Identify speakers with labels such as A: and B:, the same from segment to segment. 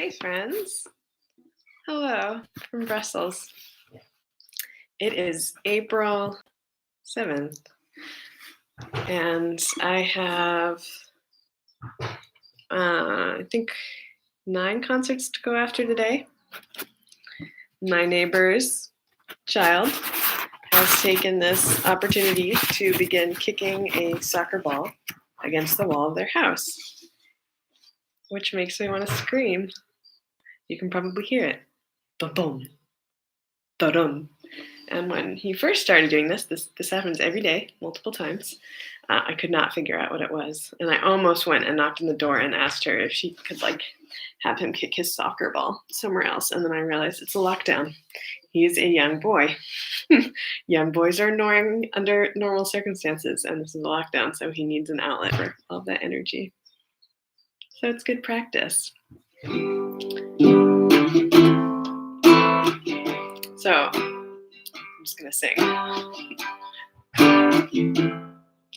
A: Hi, friends. Hello from Brussels. It is April 7th, and I have, I think, 9 concerts to go after today. My neighbor's child has taken this opportunity to begin kicking a soccer ball against the wall of their house, which makes me want to scream. You can probably hear it. Ba-boom. Da-dum. And when he first started doing this happens every day, multiple times. I could not figure out what it was. And I almost went and knocked on the door and asked her if she could have him kick his soccer ball somewhere else. And then I realized it's a lockdown. He's a young boy. Young boys are annoying under normal circumstances, and this is a lockdown, so he needs an outlet for all that energy. So it's good practice. So I'm just going to sing.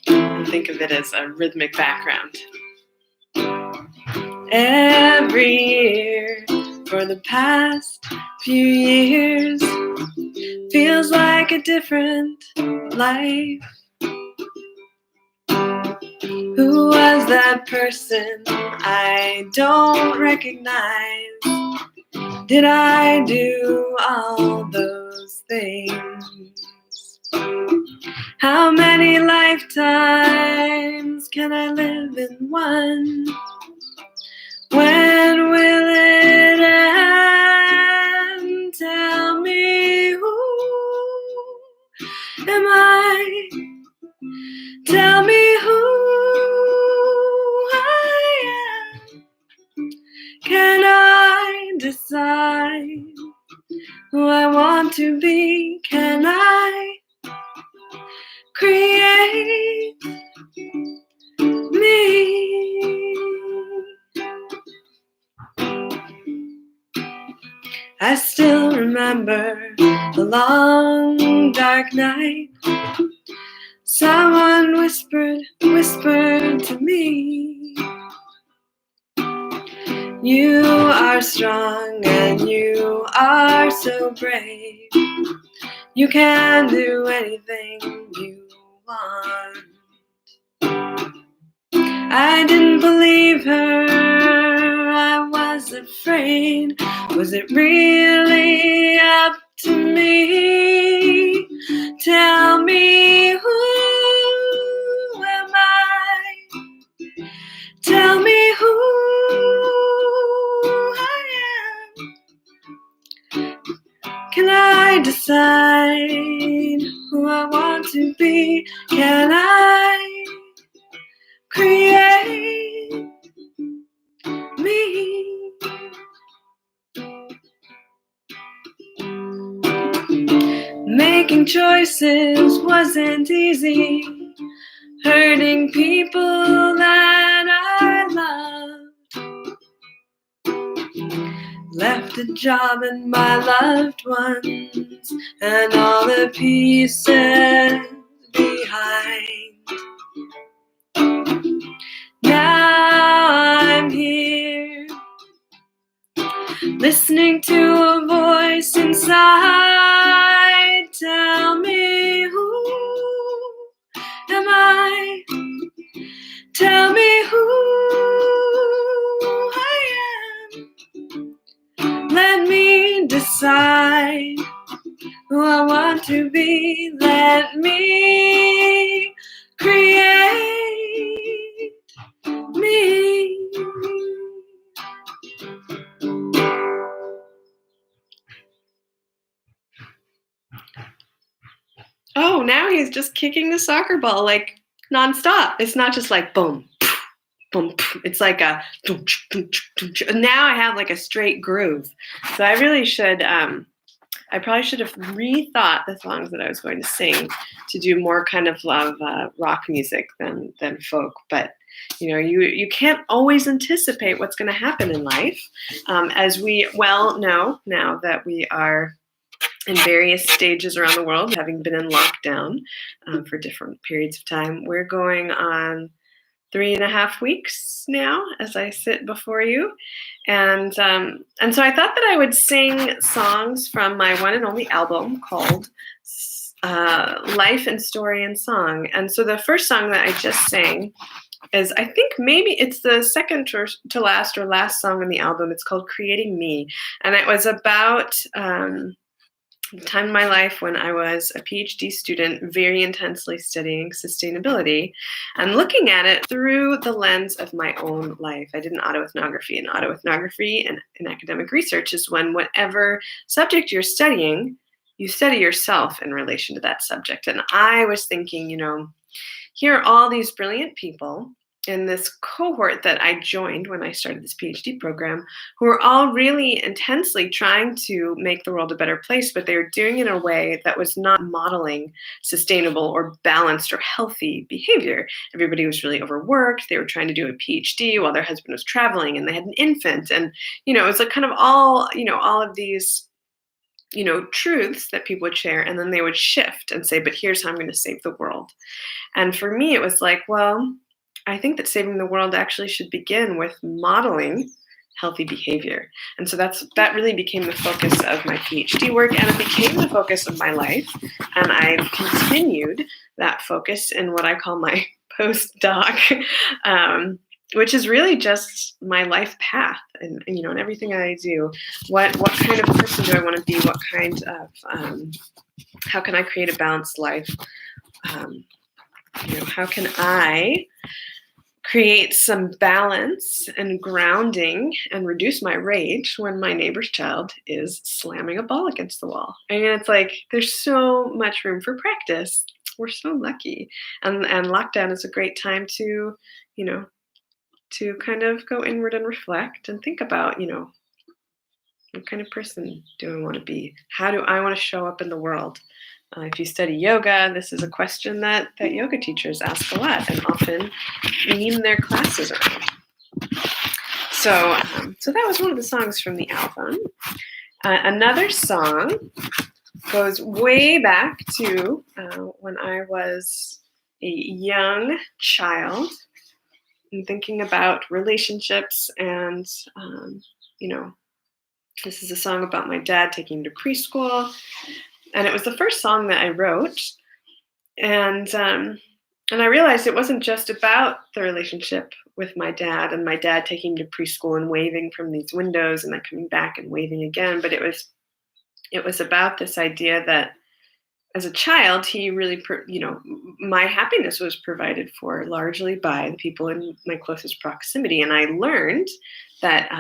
A: And think of it as a rhythmic background. Every year for the past few years feels like a different life. Who was that person I don't recognize? Did I do all those things? How many lifetimes can I live in one? When will it end? Tell me, who am I? Tell me who I am. Can I decide who I want to be? Can I create me? I still remember the long dark night. Someone whispered to me, you are strong and you are so brave. You can do anything you want. I didn't believe her, I was afraid. Was it really up to me? Tell me, who am I? Tell me who I am. Can I decide who I want to be? Can I create me? Making choices wasn't easy. Hurting people that I loved. Left a job and my loved ones and all the pieces behind. Now I'm here, listening to a voice inside. Tell me, who am I? Tell me who I am. Let me decide who I want to be. Let me create me. Oh, now he's just kicking the soccer ball nonstop. It's not just boom, boom. It's like a now I have a straight groove. So I really should. I probably should have rethought the songs that I was going to sing to do more kind of rock music than folk. But you can't always anticipate what's going to happen in life, as we well know now that we are in various stages around the world, having been in lockdown for different periods of time. We're going on 3.5 weeks now as I sit before you. And so I thought that I would sing songs from my one and only album called Life and Story and Song. And so the first song that I just sang is, I think maybe it's the second to last or last song on the album. It's called Creating Me. And it was about the time in my life when I was a PhD student, very intensely studying sustainability and looking at it through the lens of my own life. I did an autoethnography, and autoethnography and in academic research is when whatever subject you're studying, you study yourself in relation to that subject. And I was thinking, here are all these brilliant people in this cohort that I joined when I started this PhD program, who are all really intensely trying to make the world a better place, but they were doing it in a way that was not modeling sustainable or balanced or healthy behavior. Everybody was really overworked. They were trying to do a PhD while their husband was traveling, and they had an infant. And, it was like kind of all of these truths that people would share, and then they would shift and say, but here's how I'm going to save the world. And for me, it was like, well, I think that saving the world actually should begin with modeling healthy behavior. And so that really became the focus of my PhD work, and it became the focus of my life. And I've continued that focus in what I call my postdoc, which is really just my life path, and in everything I do. What kind of person do I want to be? What kind of how can I create a balanced life? How can I create some balance and grounding and reduce my rage when my neighbor's child is slamming a ball against the wall? And it's like, there's so much room for practice. We're so lucky. And lockdown is a great time to, to kind of go inward and reflect and think about, what kind of person do I want to be? How do I want to show up in the world? If you study yoga, this is a question that yoga teachers ask a lot and often theme their classes around. So that was one of the songs from the album. Another song goes way back to when I was a young child and thinking about relationships. And, this is a song about my dad taking me to preschool. And it was the first song that I wrote. And I realized it wasn't just about the relationship with my dad and my dad taking me to preschool and waving from these windows and then coming back and waving again. But it was about this idea that as a child, he really, my happiness was provided for largely by the people in my closest proximity. And I learned that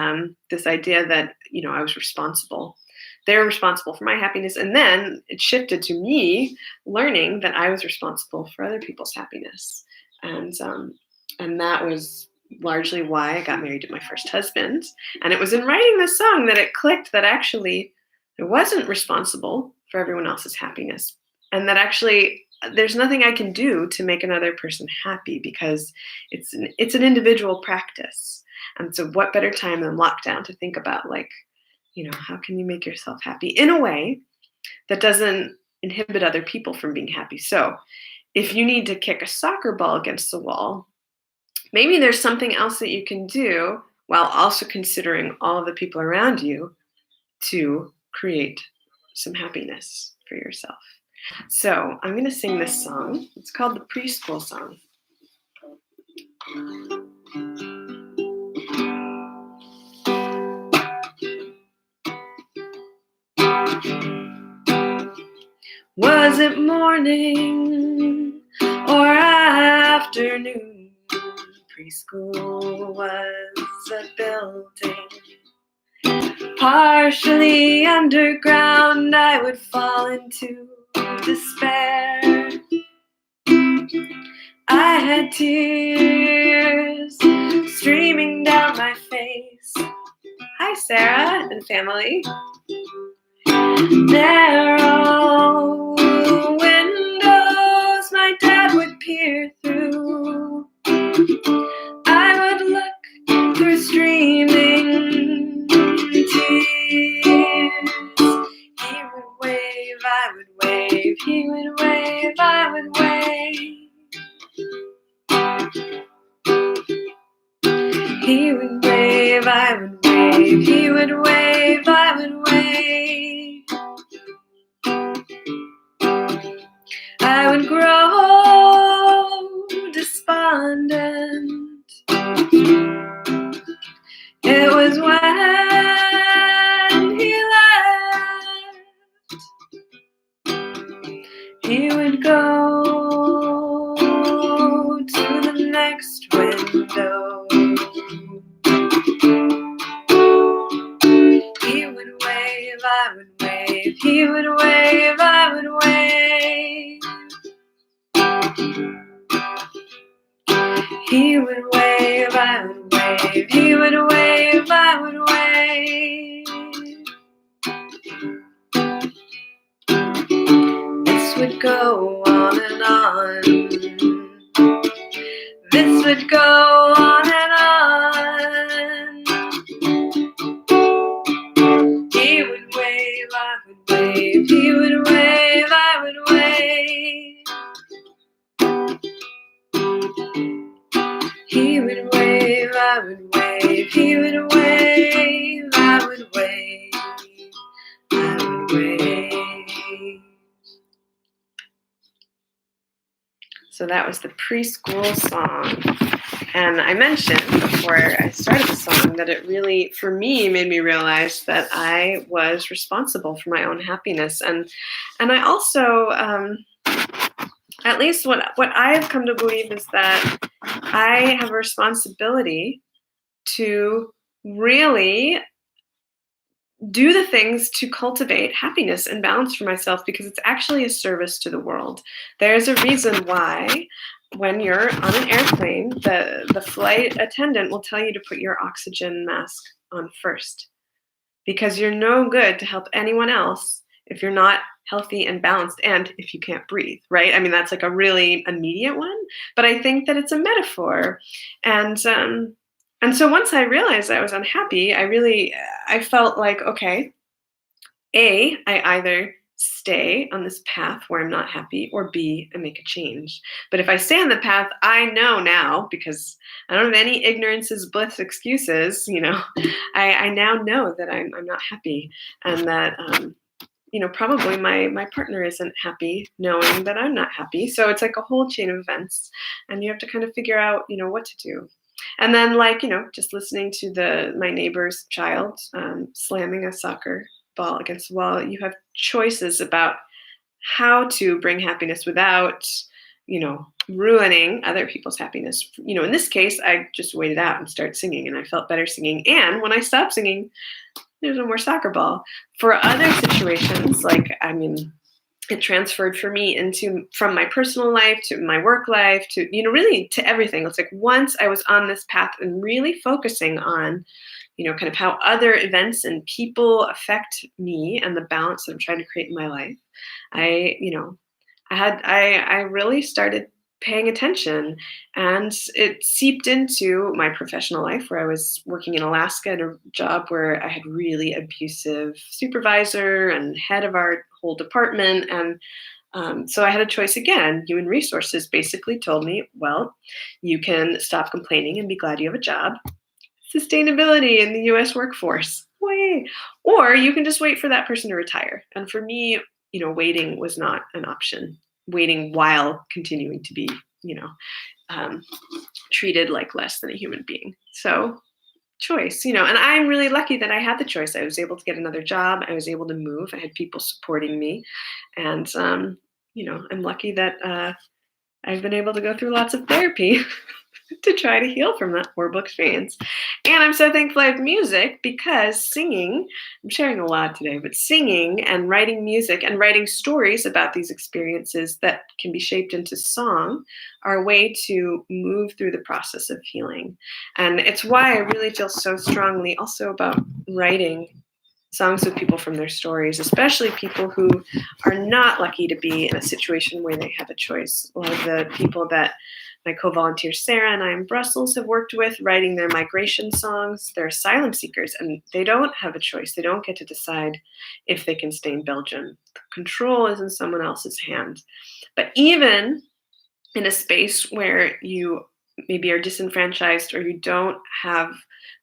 A: this idea that, I was responsible. They're responsible for my happiness. And then it shifted to me learning that I was responsible for other people's happiness. And that was largely why I got married to my first husband. And it was in writing this song that it clicked that actually I wasn't responsible for everyone else's happiness. And that actually there's nothing I can do to make another person happy, because it's an individual practice. And so what better time than lockdown to think about, how can you make yourself happy in a way that doesn't inhibit other people from being happy? So if you need to kick a soccer ball against the wall, maybe there's something else that you can do while also considering all of the people around you to create some happiness for yourself. So I'm going to sing this song. It's called the Preschool Song. Was it morning or afternoon? Preschool was a building, partially underground. I would fall into despair. I had tears streaming down my face. Hi, Sarah and family. Narrow windows my dad would peer through. I would look through streaming tears. He would wave, I would wave. He would wave, I would wave. He would wave, I would wave. He would wave, I would wave. I would grow despondent. It was when he left. He would go to the next window. He would wave, I would wave. He would wave, I would wave. He would wave, I would wave. He would wave, I would wave. This would go on and on. This would go on and on. He would wave, I would wave. He would wave, I would wave. He would wave, I would wave. He would wave, I would wave. I would wave. So that was the preschool song. And I mentioned before I started the song that it really, for me, made me realize that I was responsible for my own happiness. And I also, at least what I've come to believe is that I have a responsibility to really do the things to cultivate happiness and balance for myself, because it's actually a service to the world. There's a reason why when you're on an airplane, the flight attendant will tell you to put your oxygen mask on first, because you're no good to help anyone else if you're not healthy and balanced, and if you can't breathe, right? I mean, that's like a really immediate one, but I think that it's a metaphor. And so once I realized I was unhappy, I felt like, okay, I either stay on this path where I'm not happy, or B, I make a change. But if I stay on the path, I know now, because I don't have any ignorance is bliss excuses, I now know that I'm not happy, and that, probably my partner isn't happy knowing that I'm not happy. So it's like a whole chain of events, and you have to kind of figure out, what to do. And then, just listening to my neighbor's child slamming a soccer ball against the wall, you have choices about how to bring happiness without, ruining other people's happiness. In this case, I just waited out and started singing, and I felt better singing. And when I stopped singing, there's no more soccer ball. For other situations, it transferred for me from my personal life to my work life to, really to everything. It's like once I was on this path and really focusing on, kind of how other events and people affect me and the balance that I'm trying to create in my life, I really started paying attention, and it seeped into my professional life, where I was working in Alaska in a job where I had really abusive supervisor and head of our whole department. And so I had a choice again. Human resources basically told me, well, you can stop complaining and be glad you have a job. Sustainability in the US workforce. Way. Or you can just wait for that person to retire. And for me, waiting was not an option. Waiting while continuing to be, treated like less than a human being. So choice, and I'm really lucky that I had the choice. I was able to get another job. I was able to move. I had people supporting me. And, I'm lucky that I've been able to go through lots of therapy to try to heal from that horrible experience. And I'm so thankful I have music, because singing, I'm sharing a lot today, but singing and writing music and writing stories about these experiences that can be shaped into song are a way to move through the process of healing. And it's why I really feel so strongly also about writing songs with people from their stories, especially people who are not lucky to be in a situation where they have a choice. A lot of the people that my co-volunteer Sarah and I in Brussels have worked with writing their migration songs, they're asylum seekers, and they don't have a choice. They don't get to decide if they can stay in Belgium. The control is in someone else's hand. But even in a space where you maybe are disenfranchised or you don't have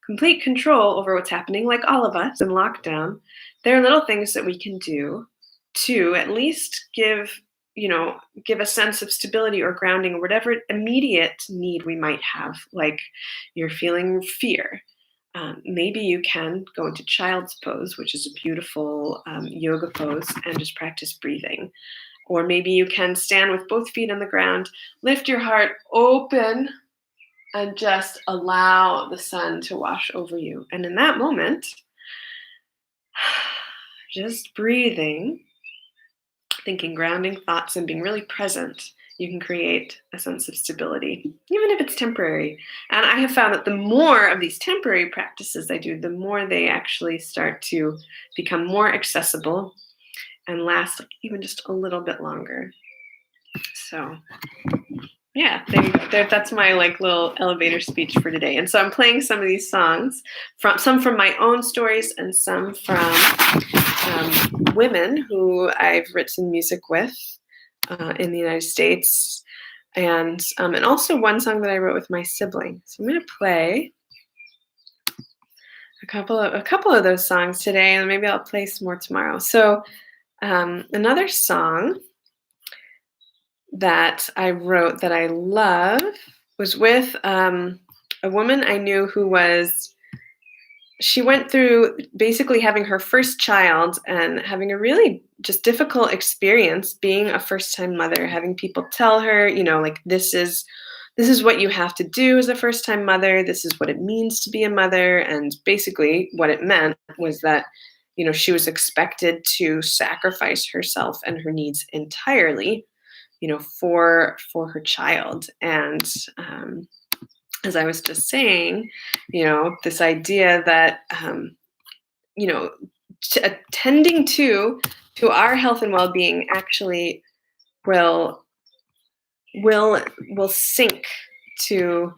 A: complete control over what's happening, like all of us in lockdown, there are little things that we can do to at least give a sense of stability or grounding or whatever immediate need we might have, like you're feeling fear. Maybe you can go into child's pose, which is a beautiful yoga pose, and just practice breathing. Or maybe you can stand with both feet on the ground, lift your heart open, and just allow the sun to wash over you. And in that moment, just breathing, thinking grounding thoughts, and being really present, you can create a sense of stability, even if it's temporary. And I have found that the more of these temporary practices I do, the more they actually start to become more accessible and last even just a little bit longer. So yeah, that's my little elevator speech for today. And so I'm playing some of these songs, some from my own stories and some from women who I've written music with in the United States, and also one song that I wrote with my sibling. So I'm going to play a couple of those songs today, and maybe I'll play some more tomorrow. So another song that I wrote that I love was with a woman I knew she went through basically having her first child and having a really just difficult experience being a first-time mother, having people tell her, this is what you have to do as a first-time mother. This is what it means to be a mother. And basically what it meant was that, she was expected to sacrifice herself and her needs entirely, for her child. And as I was just saying, this idea that, attending to our health and well-being actually will sync to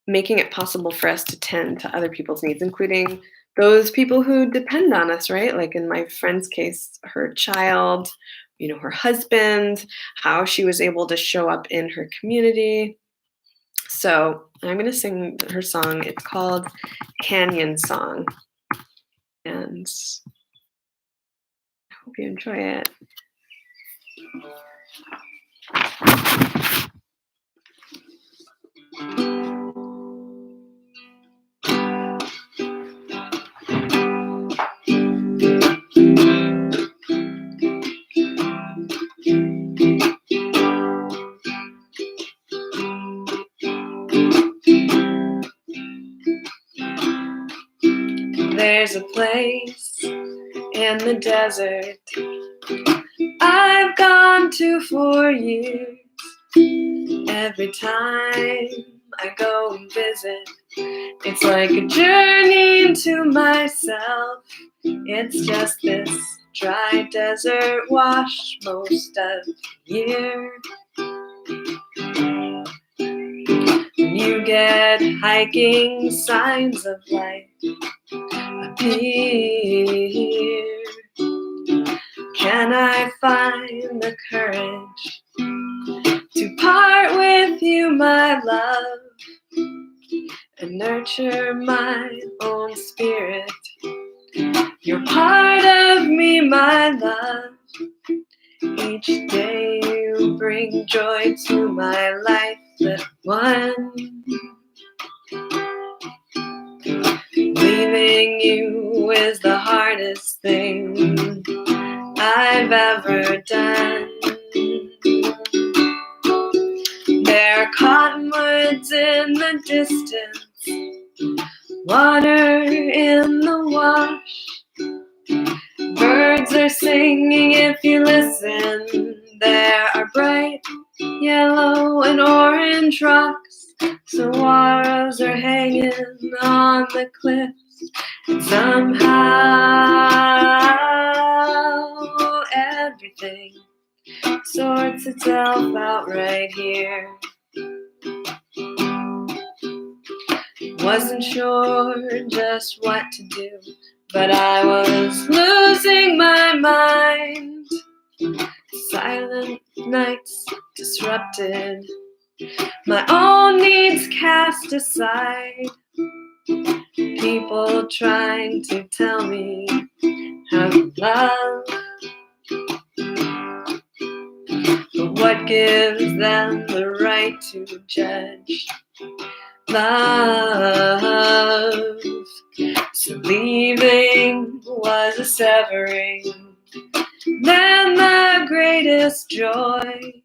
A: making it possible for us to tend to other people's needs, including those people who depend on us, right? Like in my friend's case, her child, her husband, how she was able to show up in her community. So I'm going to sing her song. It's called Canyon Song. And I hope you enjoy it. There's a place in the desert I've gone to for years. Every time I go and visit, it's like a journey into myself. It's just this dry desert wash most of the year. When you get hiking, signs of life appear. Can I find the courage to part with you, my love, and nurture my own spirit? You're part of me, my love. Each day you bring joy to my life, but one. Leaving you is the hardest thing I've ever done. There are cottonwoods in the distance, water in the wash. Birds are singing if you listen. There are bright yellow and orange rocks. Saguaros are hanging on the cliffs. And somehow everything sorts itself out right here. Wasn't sure just what to do, but I was losing my mind. Silent nights disrupted my own needs cast aside. People trying to tell me how to love, but what gives them the right to judge love? So leaving was a severing, then the greatest joy.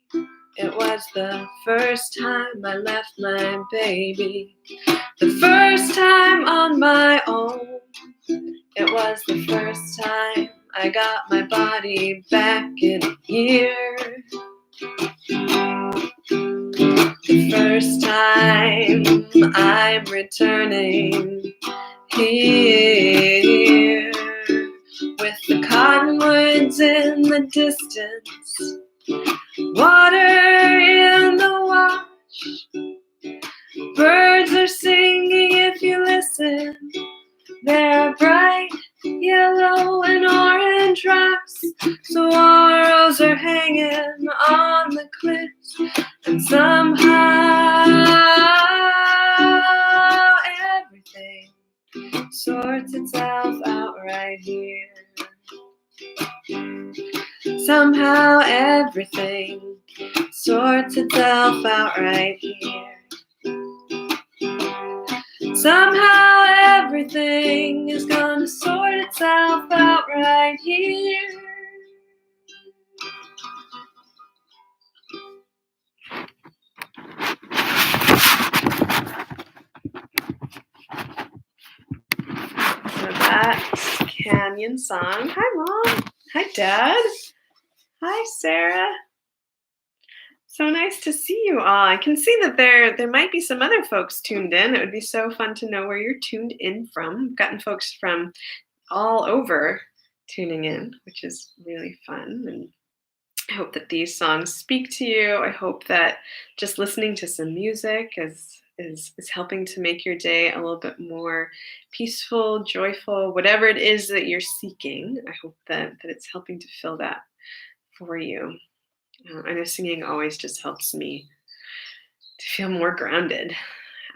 A: It was the first time I left my baby, the first time on my own. It was the first time I got my body back in a year. The first time I'm returning here, with the cottonwoods in the distance, water in the wash. Birds are singing if you listen. They're bright yellow and orange rocks. Saguaros are hanging on the cliffs. And somehow everything sorts itself out right here. Somehow everything sorts itself out right here. Somehow everything is gonna sort itself out right here. So that's Canyon Song. Hi, Mom. Hi, Dad. Hi, Sarah. So nice to see you all. I can see that there might be some other folks tuned in. It would be so fun to know where you're tuned in from. I've gotten folks from all over tuning in, which is really fun. And I hope that these songs speak to you. I hope that just listening to some music is helping to make your day a little bit more peaceful, joyful, whatever it is that you're seeking. I hope that it's helping to fill that for you. I know singing always just helps me to feel more grounded.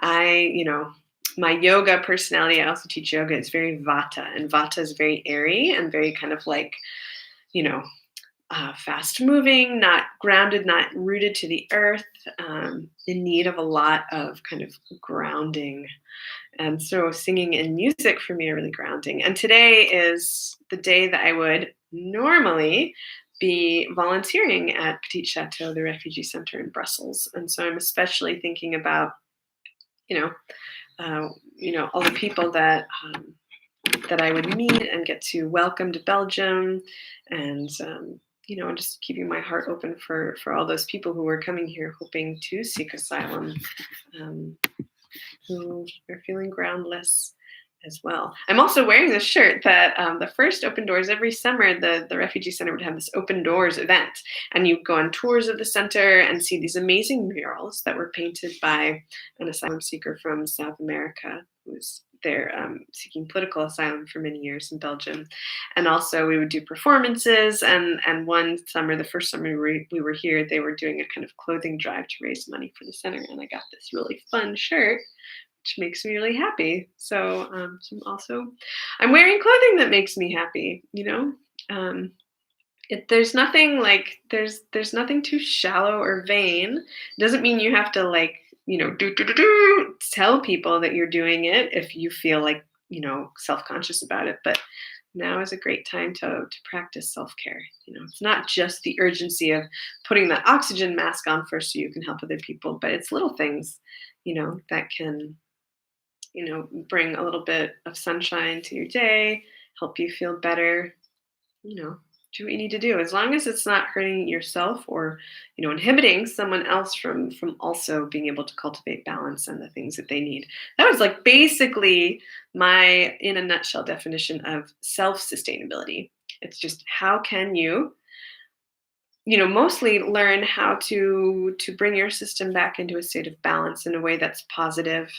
A: My yoga personality, I also teach yoga, is very vata, and vata is very airy and very kind of like, fast moving, not grounded, not rooted to the earth, in need of a lot of kind of grounding. And so singing and music for me are really grounding. And today is the day that I would normally be volunteering at Petit Chateau, the refugee center in Brussels. And so I'm especially thinking about, all the people that I would meet and get to welcome to Belgium, and just keeping my heart open for all those people who are coming here hoping to seek asylum, who are feeling groundless as well. I'm also wearing this shirt that the first Open Doors, every summer, the Refugee Center would have this Open Doors event, and you go on tours of the center and see these amazing murals that were painted by an asylum seeker from South America who's there seeking political asylum for many years in Belgium. And also we would do performances, and one summer, the first summer we were here, they were doing a kind of clothing drive to raise money for the center, and I got this really fun shirt, which makes me really happy. So I'm wearing clothing that makes me happy. There's nothing like there's nothing too shallow or vain. It doesn't mean you have to tell people that you're doing it if you feel like self-conscious about it. But now is a great time to practice self-care. It's not just the urgency of putting that oxygen mask on first so you can help other people, but it's little things that can bring a little bit of sunshine to your day, help you feel better. Do what you need to do, as long as it's not hurting yourself or inhibiting someone else from also being able to cultivate balance and the things that they need. That was like basically my, in a nutshell, definition of self-sustainability. It's just how can you mostly learn how to bring your system back into a state of balance in a way that's positive,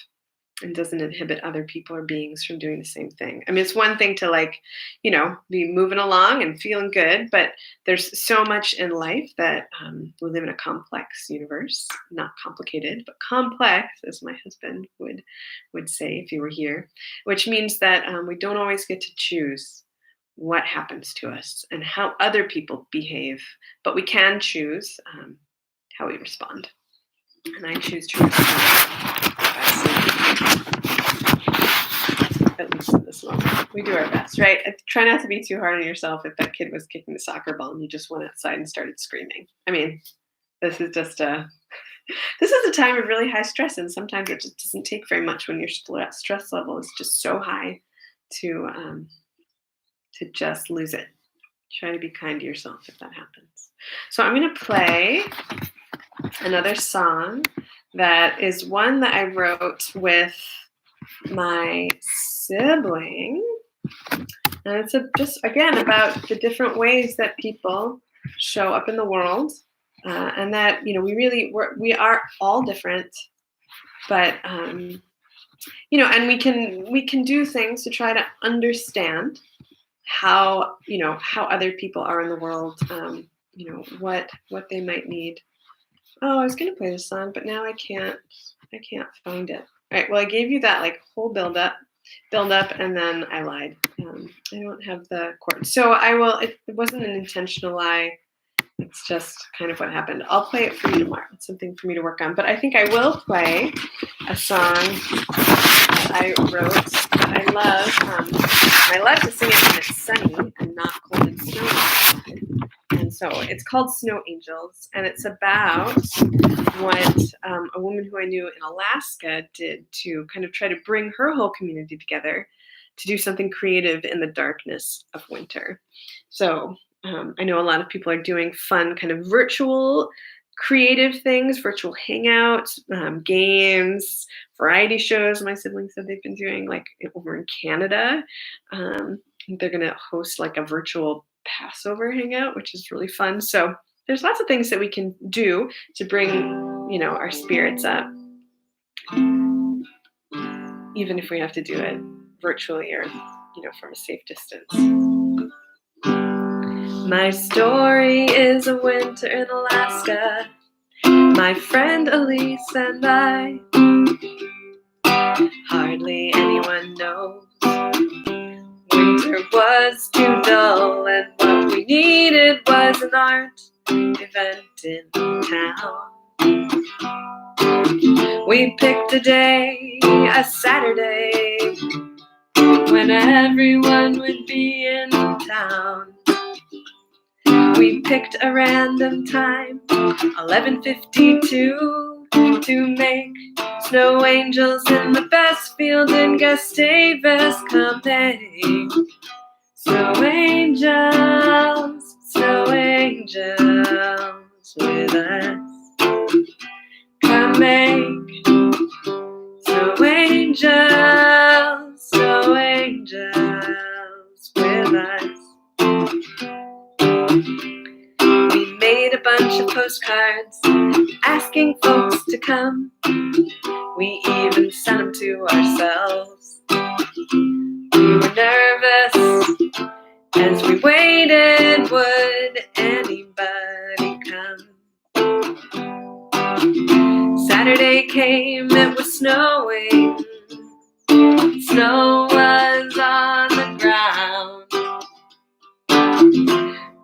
A: and doesn't inhibit other people or beings from doing the same thing. I mean, it's one thing to be moving along and feeling good, but there's so much in life that we live in a complex universe, not complicated, but complex, as my husband would say if he were here, which means that we don't always get to choose what happens to us and how other people behave, but we can choose how we respond. And I choose to respond at least in this moment. We do our best, right? Try not to be too hard on yourself if that kid was kicking the soccer ball and you just went outside and started screaming. I mean, this is a time of really high stress, and sometimes it just doesn't take very much when your stress level is just so high to just lose it. Try to be kind to yourself if that happens. So I'm going to play another song that is one that I wrote with my sibling, and it's just again about the different ways that people show up in the world, and that we are all different, but and we can do things to try to understand how other people are in the world, what they might need. Oh, I was going to play this song, but now I can't find it. All right, well, I gave you that whole build up, and then I lied. I don't have the chord. So I will, it wasn't an intentional lie. It's just kind of what happened. I'll play it for you tomorrow. It's something for me to work on. But I think I will play a song that I wrote that I love. I love to sing it when it's sunny and not cold and snowy outside. And so it's called Snow Angels, and it's about what a woman who I knew in Alaska did to kind of try to bring her whole community together to do something creative in the darkness of winter. So I know a lot of people are doing fun kind of virtual creative things, virtual hangouts, games, variety shows. My siblings said they've been doing over in Canada. They're going to host a virtual Passover hangout, which is really fun. So there's lots of things that we can do to bring, our spirits up, even if we have to do it virtually or, from a safe distance. My story is a winter in Alaska. My friend Elise and I. Hardly anyone knows. Winter was too dull, and what we needed was an art event in town. We picked a day, a Saturday, when everyone would be in town. We picked a random time, 11:52, to make snow angels in the best field in Gustavus coming. Snow angels with us. Come make snow angels with us. We made a bunch of postcards asking folks to come. We even sent them to ourselves. We were nervous as we waited. Would anybody come? Saturday came, it was snowing. Snow was on the ground.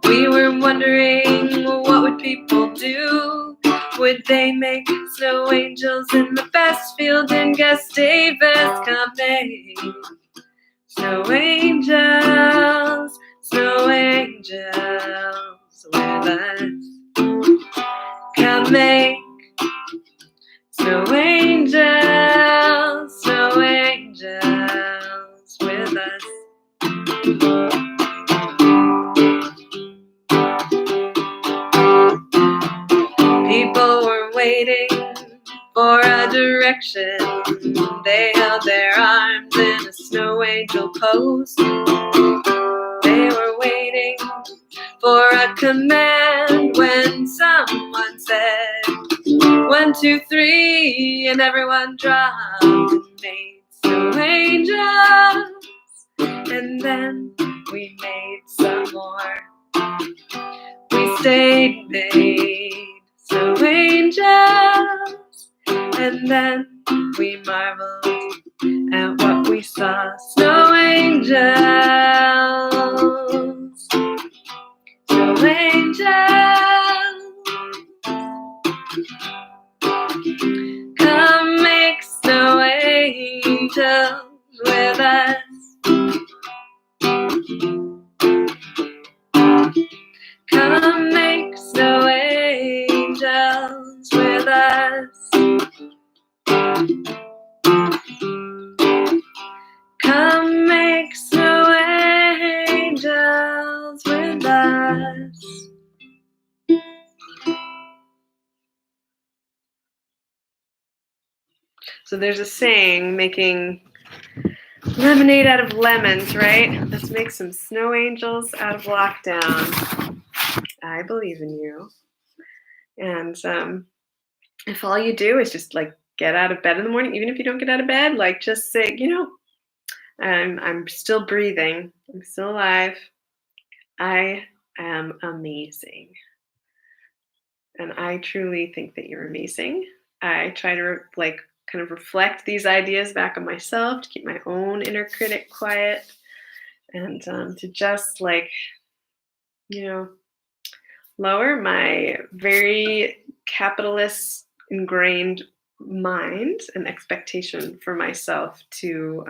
A: We were wondering, what would people do? Would they make snow angels in the best field in Gustavus coming? Snow angels with us. Come make snow angels with us. People were waiting for a direction. They held their arms in a snow angel pose. They were waiting for a command when someone said, 1, 2, 3, and everyone dropped and made snow angels. And then we made some more. We stayed, made snow angels. And then we marveled at what we saw. Snow angels. Snow angels. Come make snow angels with us. Come make snow angels with us. Come make snow angels with us. So there's a saying, making lemonade out of lemons, right? Let's make some snow angels out of lockdown. I believe in you. And if all you do is just like get out of bed in the morning, even if you don't get out of bed, like just say, I'm still breathing. I'm still alive. I am amazing. And I truly think that you're amazing. I try to kind of reflect these ideas back on myself to keep my own inner critic quiet and to just lower my very capitalist ingrained mind and expectation for myself to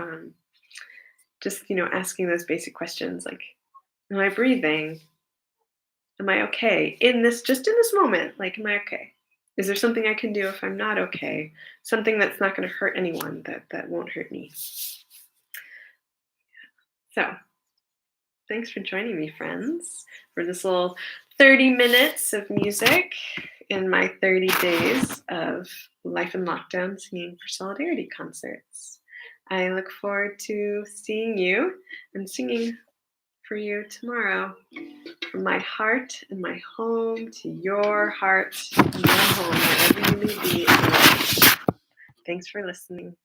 A: just asking those basic questions like, am I breathing? Am I okay in this moment? Like, am I okay? Is there something I can do if I'm not okay? Something that's not going to hurt anyone, that won't hurt me. So thanks for joining me, friends, for this little 30 minutes of music in my 30 days of life in lockdown singing for solidarity concerts. I look forward to seeing you and singing for you tomorrow. From my heart and my home to your heart and your home, wherever you may be in the world. Thanks for listening.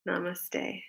A: Namaste.